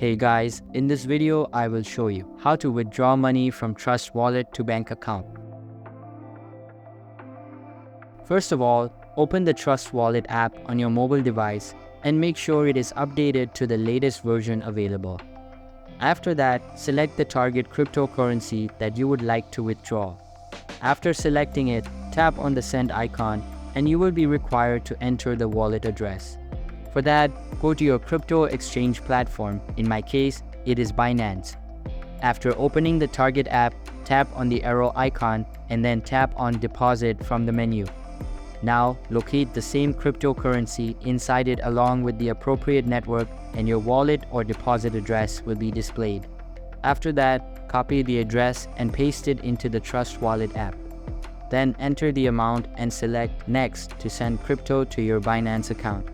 Hey guys, in this video I will show you how to withdraw money from Trust Wallet to bank account. First of all, open the Trust Wallet app on your mobile device and make sure it is updated to the latest version available. After that, select the target cryptocurrency that you would like to withdraw. After selecting it, tap on the send icon and you will be required to enter the wallet address. For that, go to your crypto exchange platform. In my case, it is Binance. After opening the target app, tap on the arrow icon and then tap on deposit from the menu. Now, locate the same cryptocurrency inside it along with the appropriate network and your wallet or deposit address will be displayed. After that, copy the address and paste it into the Trust Wallet app. Then enter the amount and select Next to send crypto to your Binance account.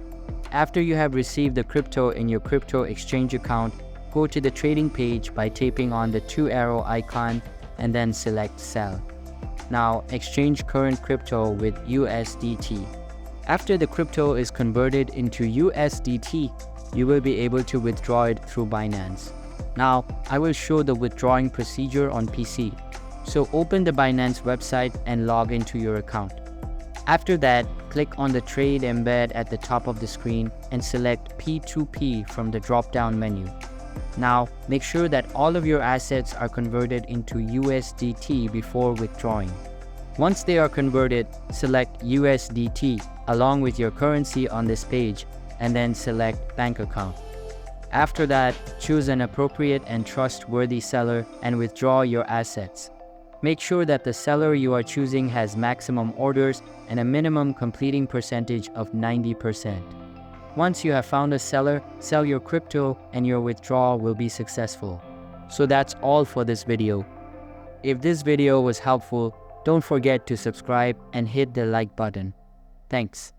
After you have received the crypto in your crypto exchange account, go to the trading page by tapping on the two arrow icon and then select Sell. Now exchange current crypto with USDT. After the crypto is converted into USDT, you will be able to withdraw it through Binance. Now I will show the withdrawing procedure on PC. So open the Binance website and log into your account. After that, click on the trade embed at the top of the screen and select P2P from the drop-down menu. Now, make sure that all of your assets are converted into USDT before withdrawing. Once they are converted, select USDT along with your currency on this page and then select Bank Account. After that, choose an appropriate and trustworthy seller and withdraw your assets. Make sure that the seller you are choosing has maximum orders and a minimum completing percentage of 90%. Once you have found a seller, sell your crypto and your withdrawal will be successful. So that's all for this video. If this video was helpful, don't forget to subscribe and hit the like button. Thanks.